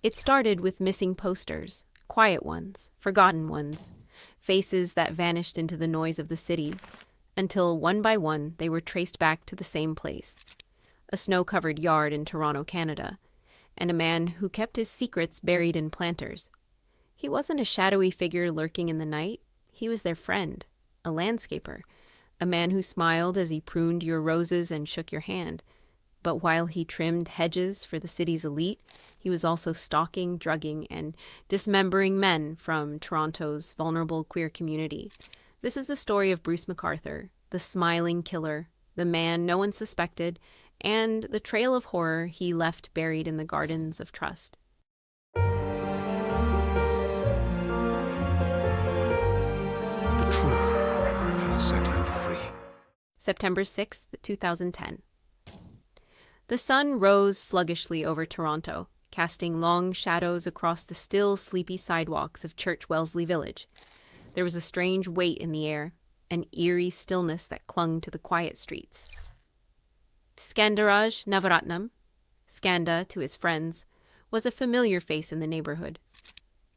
It started with missing posters, quiet ones, forgotten ones, faces that vanished into the noise of the city, until one by one they were traced back to the same place, a snow-covered yard in Toronto, Canada, and a man who kept his secrets buried in planters. He wasn't a shadowy figure lurking in the night. He was their friend, a landscaper, a man who smiled as he pruned your roses and shook your hand. But while he trimmed hedges for the city's elite, he was also stalking, drugging, and dismembering men from Toronto's vulnerable queer community. This is the story of Bruce McArthur, the smiling killer, the man no one suspected, and the trail of horror he left buried in the gardens of trust. The truth shall set you free. September 6th, 2010. The sun rose sluggishly over Toronto, casting long shadows across the still, sleepy sidewalks of Church Wellesley Village. There was a strange weight in the air, an eerie stillness that clung to the quiet streets. Skandaraj Navaratnam, Skanda to his friends, was a familiar face in the neighborhood.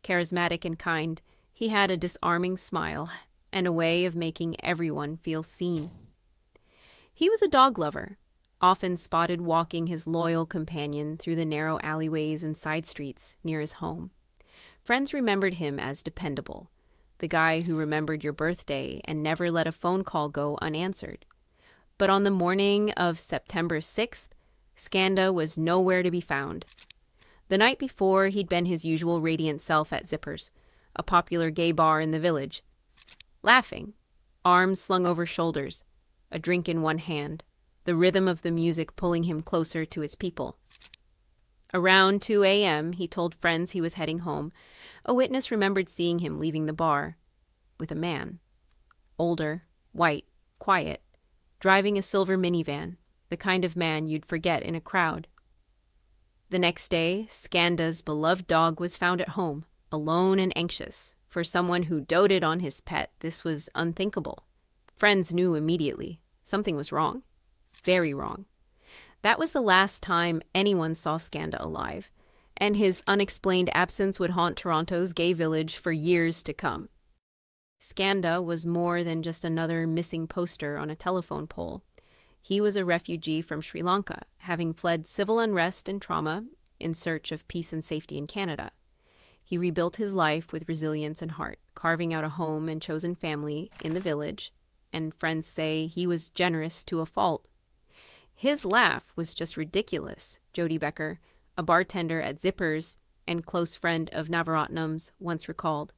Charismatic and kind, he had a disarming smile and a way of making everyone feel seen. He was a dog lover, often spotted walking his loyal companion through the narrow alleyways and side streets near his home. Friends remembered him as dependable, the guy who remembered your birthday and never let a phone call go unanswered. But on the morning of September 6th, Skanda was nowhere to be found. The night before, he'd been his usual radiant self at Zippers, a popular gay bar in the village, laughing, arms slung over shoulders, a drink in one hand, the rhythm of the music pulling him closer to his people. Around 2 a.m., he told friends he was heading home. A witness remembered seeing him leaving the bar with a man, older, white, quiet, driving a silver minivan, the kind of man you'd forget in a crowd. The next day, Skanda's beloved dog was found at home, alone and anxious. For someone who doted on his pet, this was unthinkable. Friends knew immediately. Something was wrong. Very wrong. That was the last time anyone saw Skanda alive, and his unexplained absence would haunt Toronto's gay village for years to come. Skanda was more than just another missing poster on a telephone pole. He was a refugee from Sri Lanka, having fled civil unrest and trauma in search of peace and safety in Canada. He rebuilt his life with resilience and heart, carving out a home and chosen family in the village, and friends say he was generous to a fault. His laugh was just ridiculous, Jody Becker, a bartender at Zippers and close friend of Navaratnam's, once recalled.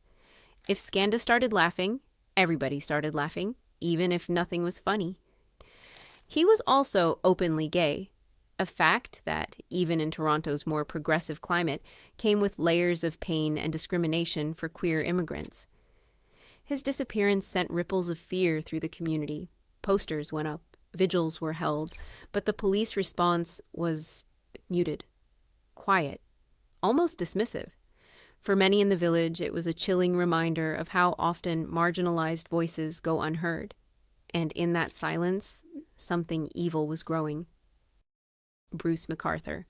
If Skanda started laughing, everybody started laughing, even if nothing was funny. He was also openly gay, a fact that, even in Toronto's more progressive climate, came with layers of pain and discrimination for queer immigrants. His disappearance sent ripples of fear through the community. Posters went up, vigils were held, but the police response was muted, quiet, almost dismissive. For many in the village, it was a chilling reminder of how often marginalized voices go unheard. And in that silence, something evil was growing. Bruce McArthur.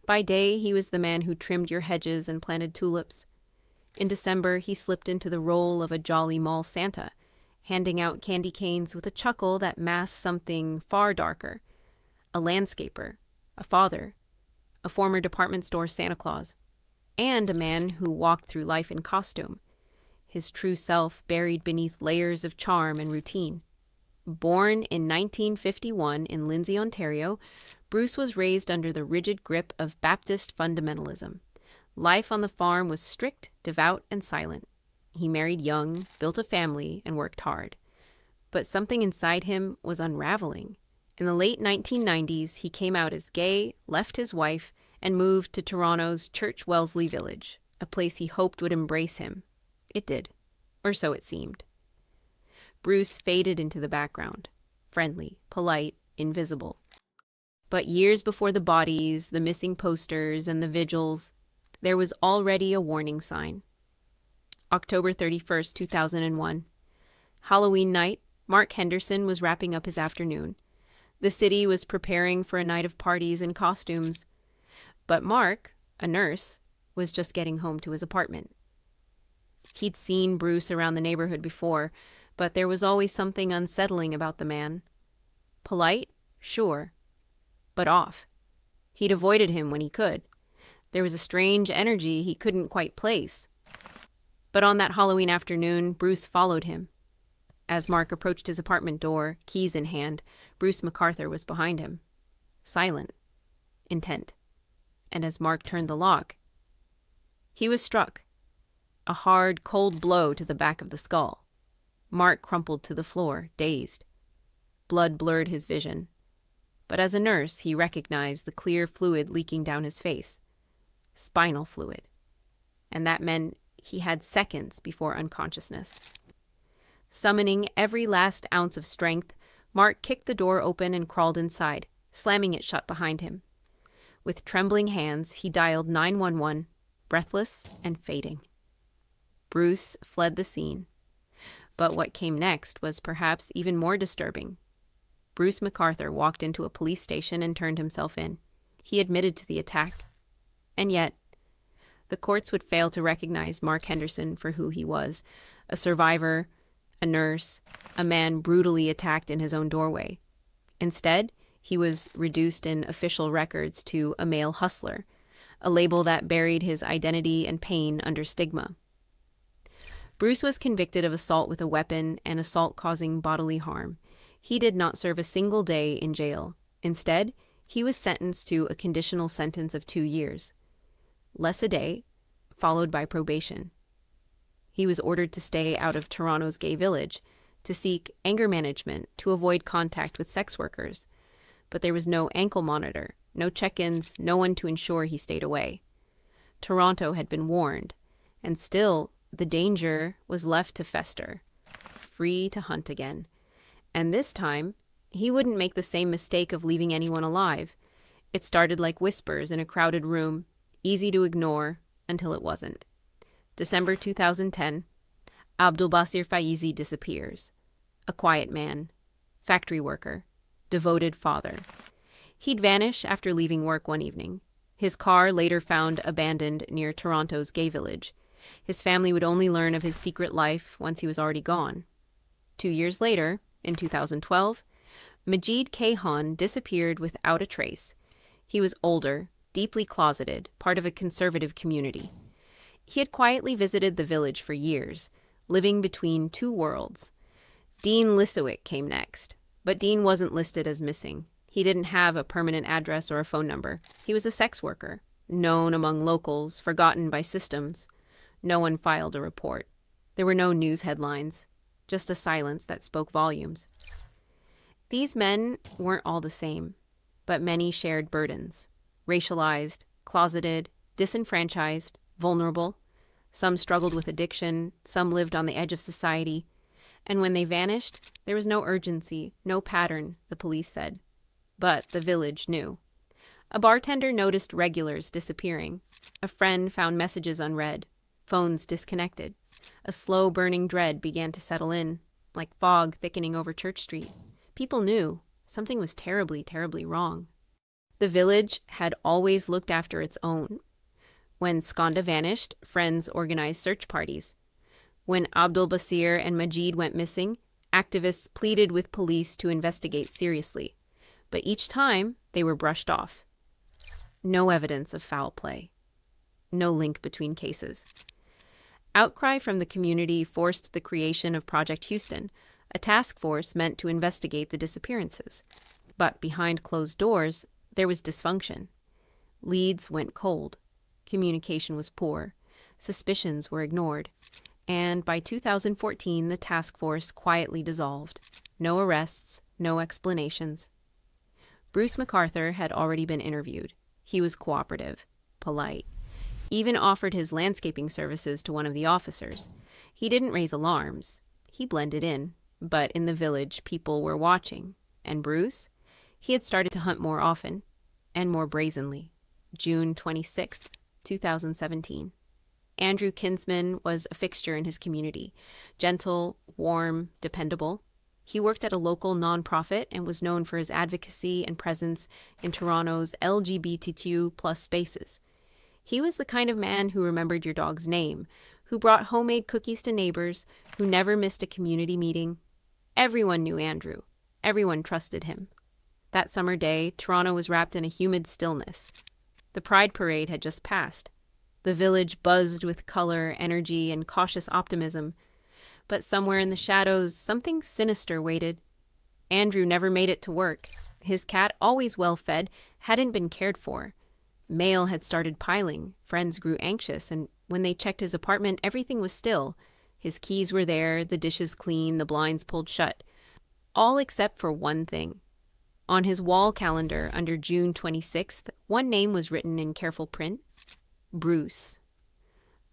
By day, he was the man who trimmed your hedges and planted tulips. In December, he slipped into the role of a jolly mall Santa, handing out candy canes with a chuckle that masked something far darker. A landscaper, a father, a former department store Santa Claus, and a man who walked through life in costume, his true self buried beneath layers of charm and routine. Born in 1951 in Lindsay, Ontario, Bruce was raised under the rigid grip of Baptist fundamentalism. Life on the farm was strict, devout, and silent. He married young, built a family, and worked hard. But something inside him was unraveling. In the late 1990s, he came out as gay, left his wife, and moved to Toronto's Church Wellesley Village, a place he hoped would embrace him. It did, or so it seemed. Bruce faded into the background, friendly, polite, invisible. But years before the bodies, the missing posters, and the vigils, there was already a warning sign. October 31st, 2001. Halloween night, Mark Henderson was wrapping up his afternoon. The city was preparing for a night of parties and costumes. But Mark, a nurse, was just getting home to his apartment. He'd seen Bruce around the neighborhood before, but there was always something unsettling about the man. Polite? Sure. But off. He'd avoided him when he could. There was a strange energy he couldn't quite place. But on that Halloween afternoon, Bruce followed him. As Mark approached his apartment door, keys in hand, Bruce McArthur was behind him. Silent. Intent. And as Mark turned the lock, he was struck. A hard, cold blow to the back of the skull. Mark crumpled to the floor, dazed. Blood blurred his vision. But as a nurse, he recognized the clear fluid leaking down his face. Spinal fluid. And that meant he had seconds before unconsciousness. Summoning every last ounce of strength, Mark kicked the door open and crawled inside, slamming it shut behind him. With trembling hands, he dialed 911, breathless and fading. Bruce fled the scene. But what came next was perhaps even more disturbing. Bruce McArthur walked into a police station and turned himself in. He admitted to the attack. And yet, the courts would fail to recognize Mark Henderson for who he was, a survivor, a nurse, a man brutally attacked in his own doorway. Instead, he was reduced in official records to a male hustler, a label that buried his identity and pain under stigma. Bruce was convicted of assault with a weapon and assault causing bodily harm. He did not serve a single day in jail. Instead, he was sentenced to a conditional sentence of 2 years. Less a day, followed by probation. He was ordered to stay out of Toronto's gay village, to seek anger management, to avoid contact with sex workers. But there was no ankle monitor, no check-ins, no one to ensure he stayed away. Toronto had been warned, and still the danger was left to fester, free to hunt again. And this time, he wouldn't make the same mistake of leaving anyone alive. It started like whispers in a crowded room, easy to ignore until it wasn't. December 2010, Abdulbasir Faizi disappears. A quiet man, factory worker, devoted father. He'd vanish after leaving work one evening. His car later found abandoned near Toronto's gay village. His family would only learn of his secret life once he was already gone. 2 years later, in 2012, Majid Kayhan disappeared without a trace. He was older, deeply closeted, part of a conservative community. He had quietly visited the village for years, living between two worlds. Dean Lissowick came next, but Dean wasn't listed as missing. He didn't have a permanent address or a phone number. He was a sex worker, known among locals, forgotten by systems. No one filed a report. There were no news headlines, just a silence that spoke volumes. These men weren't all the same, but many shared burdens. Racialized, closeted, disenfranchised, vulnerable. Some struggled with addiction, some lived on the edge of society. And when they vanished, there was no urgency, no pattern, the police said. But the village knew. A bartender noticed regulars disappearing. A friend found messages unread, phones disconnected. A slow-burning dread began to settle in, like fog thickening over Church Street. People knew something was terribly, terribly wrong. The village had always looked after its own. When Skanda vanished, friends organized search parties. When Abdul Basir and Majid went missing, activists pleaded with police to investigate seriously. But each time, they were brushed off. No evidence of foul play. No link between cases. Outcry from the community forced the creation of Project Houston, a task force meant to investigate the disappearances. But behind closed doors, there was dysfunction. Leads went cold. Communication was poor. Suspicions were ignored. And by 2014, the task force quietly dissolved. No arrests, no explanations. Bruce McArthur had already been interviewed. He was cooperative, polite, even offered his landscaping services to one of the officers. He didn't raise alarms. He blended in. But in the village, people were watching. And Bruce? He had started to hunt more often, and more brazenly. June 26th, 2017. Andrew Kinsman was a fixture in his community. Gentle, warm, dependable. He worked at a local nonprofit and was known for his advocacy and presence in Toronto's LGBTQ+ spaces. He was the kind of man who remembered your dog's name, who brought homemade cookies to neighbors, who never missed a community meeting. Everyone knew Andrew. Everyone trusted him. That summer day, Toronto was wrapped in a humid stillness. The Pride Parade had just passed. The village buzzed with color, energy, and cautious optimism. But somewhere in the shadows, something sinister waited. Andrew never made it to work. His cat, always well-fed, hadn't been cared for. Mail had started piling. Friends grew anxious, and when they checked his apartment, everything was still. His keys were there, the dishes clean, the blinds pulled shut. All except for one thing. On his wall calendar under June 26th, one name was written in careful print: Bruce.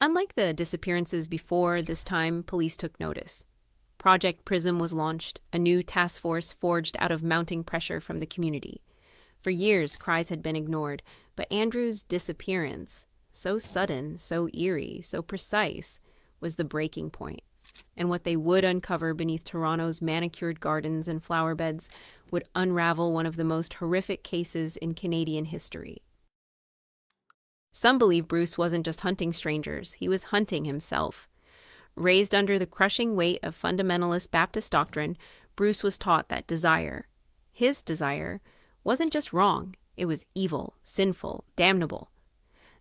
Unlike the disappearances before, this time police took notice. Project Prism was launched, a new task force forged out of mounting pressure from the community. For years, cries had been ignored, but Andrew's disappearance, so sudden, so eerie, so precise, was the breaking point. And what they would uncover beneath Toronto's manicured gardens and flower beds would unravel one of the most horrific cases in Canadian history. Some believe Bruce wasn't just hunting strangers, he was hunting himself. Raised under the crushing weight of fundamentalist Baptist doctrine, Bruce was taught that desire, his desire, wasn't just wrong, it was evil, sinful, damnable.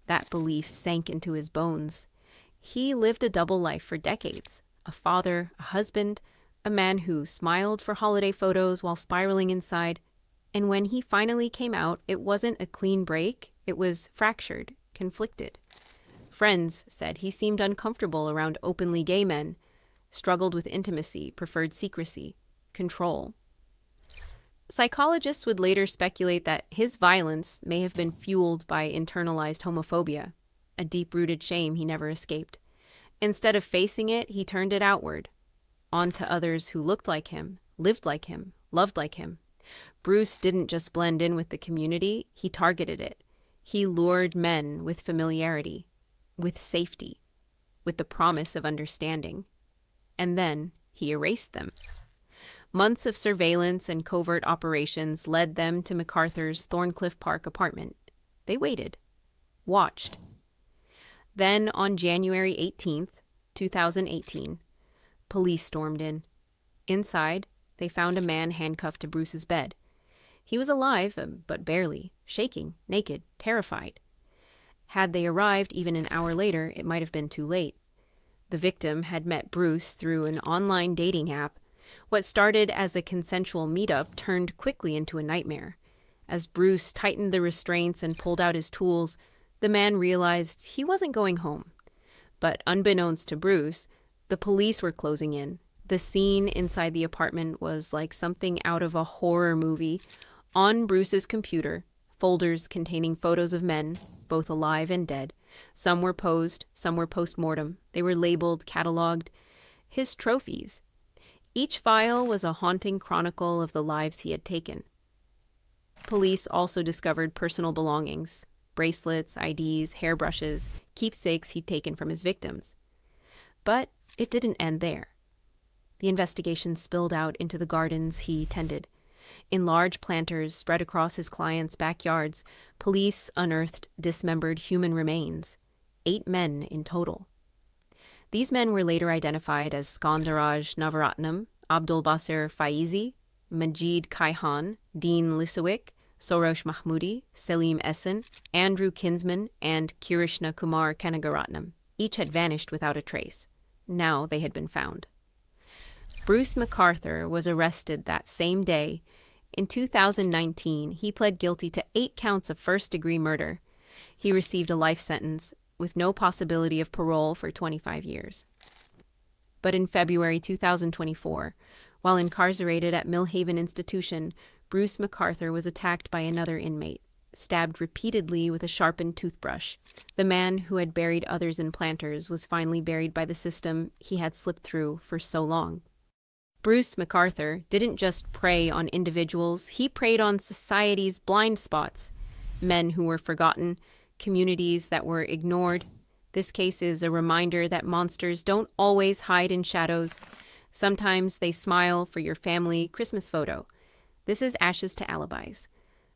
That belief sank into his bones. He lived a double life for decades. A father, a husband, a man who smiled for holiday photos while spiraling inside. And when he finally came out, it wasn't a clean break, it was fractured, conflicted. Friends said he seemed uncomfortable around openly gay men, struggled with intimacy, preferred secrecy, control. Psychologists would later speculate that his violence may have been fueled by internalized homophobia, a deep-rooted shame he never escaped. Instead of facing it, he turned it outward, onto others who looked like him, lived like him, loved like him. Bruce didn't just blend in with the community, he targeted it. He lured men with familiarity, with safety, with the promise of understanding. And then he erased them. Months of surveillance and covert operations led them to McArthur's Thorncliffe Park apartment. They waited, watched. Then, on January 18th, 2018, police stormed in. Inside, they found a man handcuffed to Bruce's bed. He was alive, but barely, shaking, naked, terrified. Had they arrived even an hour later, it might have been too late. The victim had met Bruce through an online dating app. What started as a consensual meetup turned quickly into a nightmare. As Bruce tightened the restraints and pulled out his tools, the man realized he wasn't going home. But unbeknownst to Bruce, the police were closing in. The scene inside the apartment was like something out of a horror movie. On Bruce's computer, folders containing photos of men, both alive and dead. Some were posed, some were post-mortem. They were labeled, cataloged, his trophies. Each file was a haunting chronicle of the lives he had taken. Police also discovered personal belongings, bracelets, IDs, hairbrushes, keepsakes he'd taken from his victims. But it didn't end there. The investigation spilled out into the gardens he tended. In large planters spread across his clients' backyards, police unearthed dismembered human remains, 8 men in total. These men were later identified as Skandaraj Navaratnam, Abdul Basir Faizi, Majid Kaihan, Dean Lisowick, Sorosh Mahmoodi, Selim Essen, Andrew Kinsman, and Kirishna Kumar Kanagaratnam. Each had vanished without a trace. Now they had been found. Bruce McArthur was arrested that same day. In 2019, he pled guilty to 8 counts of first-degree murder. He received a life sentence with no possibility of parole for 25 years. But in February 2024, while incarcerated at Millhaven Institution, Bruce McArthur was attacked by another inmate, stabbed repeatedly with a sharpened toothbrush. The man who had buried others in planters was finally buried by the system he had slipped through for so long. Bruce McArthur didn't just prey on individuals, he preyed on society's blind spots. Men who were forgotten, communities that were ignored. This case is a reminder that monsters don't always hide in shadows. Sometimes they smile for your family Christmas photo. This is Ashes to Alibis.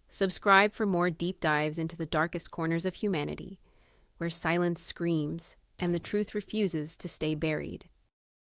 Subscribe for more deep dives into the darkest corners of humanity. where silence screams and the truth refuses to stay buried.